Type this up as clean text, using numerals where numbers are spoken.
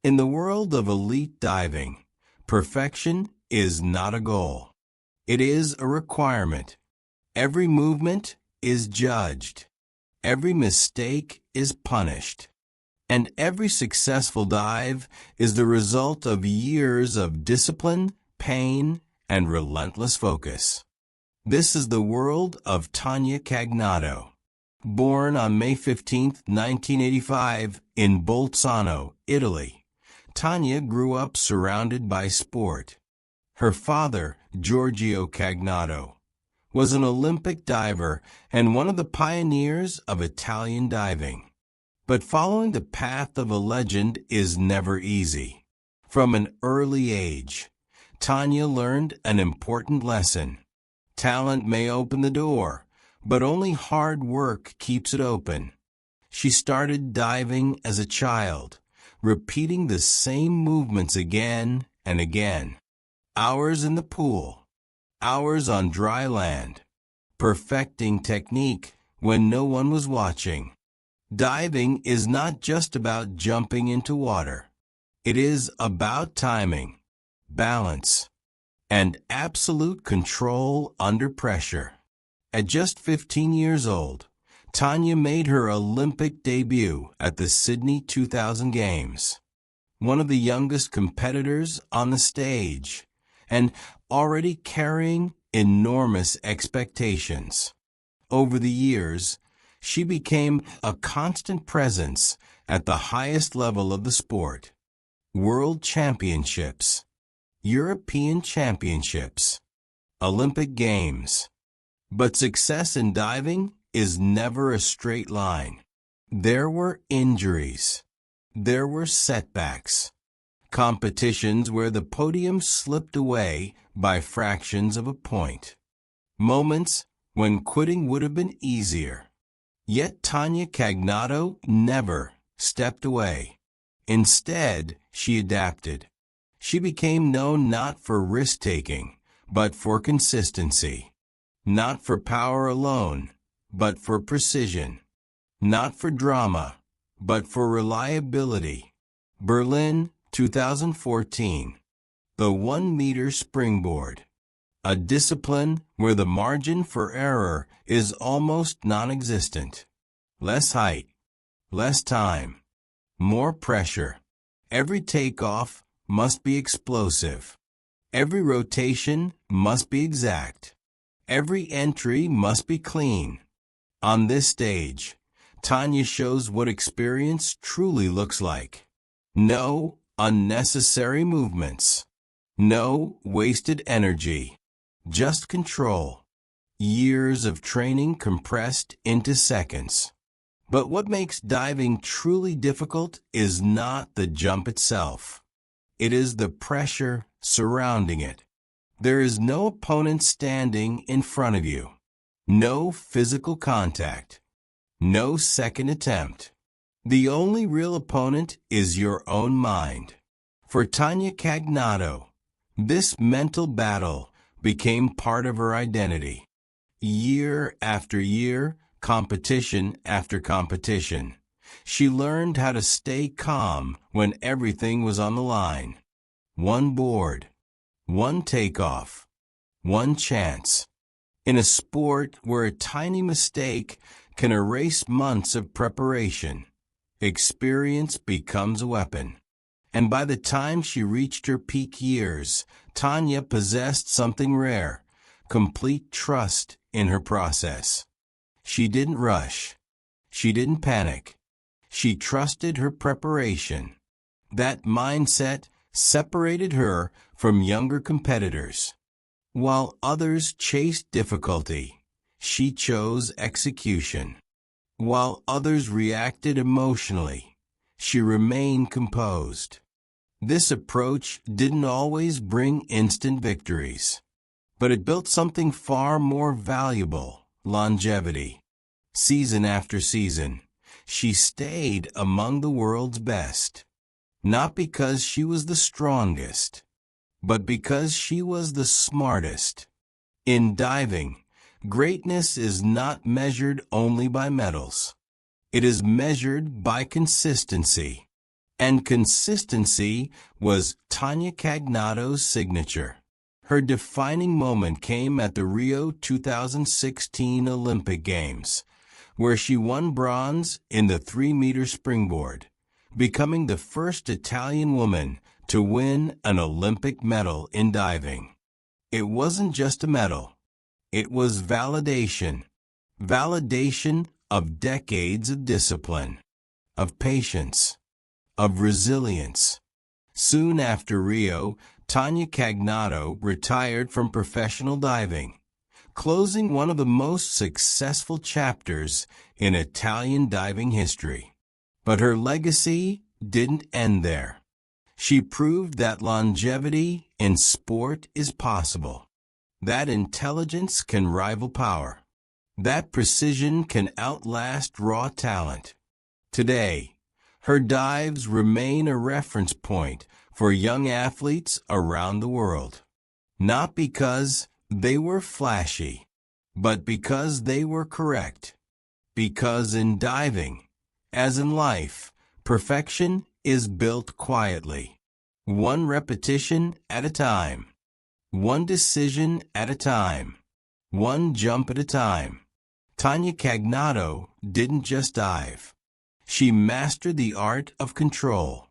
In the world of elite diving, perfection is not a goal. It is a requirement. Every movement is judged. Every mistake is punished. And every successful dive is the result of years of discipline, pain, and relentless focus. This is the world of Tania Cagnotto. Born on May 15, 1985, in Bolzano, Italy, Tania grew up surrounded by sport. Her father, Giorgio Cagnotto, was an Olympic diver and one of the pioneers of Italian diving. But following the path of a legend is never easy. From an early age, Tania learned an important lesson. Talent may open the door, but only hard work keeps it open. She started diving as a child, repeating the same movements again and again. Hours in the pool, hours on dry land, perfecting technique when no one was watching. Diving is not just about jumping into water. It is about timing, balance, and absolute control under pressure. At just 15 years old, Tania made her Olympic debut at the Sydney 2000 Games. One of the youngest competitors on the stage, and already carrying enormous expectations. Over the years, she became a constant presence at the highest level of the sport. World Championships, European Championships, Olympic Games. But success in diving is never a straight line. There were injuries. There were setbacks. Competitions where the podium slipped away by fractions of a point. Moments when quitting would have been easier. Yet Tania Cagnotto never stepped away. Instead, she adapted. She became known not for risk-taking, but for consistency. Not for power alone, but for precision. Not for drama, but for reliability. Berlin, 2014. The 1-meter springboard. A discipline where the margin for error is almost non-existent. Less height, less time, more pressure. Every takeoff must be explosive. Every rotation must be exact. Every entry must be clean. On this stage, Tania shows what experience truly looks like. No unnecessary movements. No wasted energy. Just control. Years of training compressed into seconds. But what makes diving truly difficult is not the jump itself. It is the pressure surrounding it. There is no opponent standing in front of you. No physical contact. No second attempt. The only real opponent is your own mind. For Tania Cagnotto, this mental battle became part of her identity. Year after year, competition after competition, she learned how to stay calm when everything was on the line. One board, one takeoff, one chance. In a sport where a tiny mistake can erase months of preparation, experience becomes a weapon. And by the time she reached her peak years, Tania possessed something rare, complete trust in her process. She didn't rush. She didn't panic. She trusted her preparation. That mindset separated her from younger competitors. While others chased difficulty, she chose execution. While others reacted emotionally, she remained composed. This approach didn't always bring instant victories, but it built something far more valuable: longevity. Season after season, she stayed among the world's best, not because she was the strongest, but because she was the smartest. In diving, greatness is not measured only by medals. It is measured by consistency. And consistency was Tania Cagnotto's signature. Her defining moment came at the Rio 2016 Olympic Games, where she won bronze in the 3-meter springboard, becoming the first Italian woman to win an Olympic medal in diving. It wasn't just a medal. It was validation. Validation of decades of discipline, of patience, of resilience. Soon after Rio, Tania Cagnotto retired from professional diving, closing one of the most successful chapters in Italian diving history. But her legacy didn't end there. She proved that longevity in sport is possible, that intelligence can rival power, that precision can outlast raw talent. Today, her dives remain a reference point for young athletes around the world, not because they were flashy, but because they were correct. Because in diving, as in life, perfection is built quietly, one repetition at a time, one decision at a time, one jump at a time. Tania Cagnotto didn't just dive. She mastered the art of control.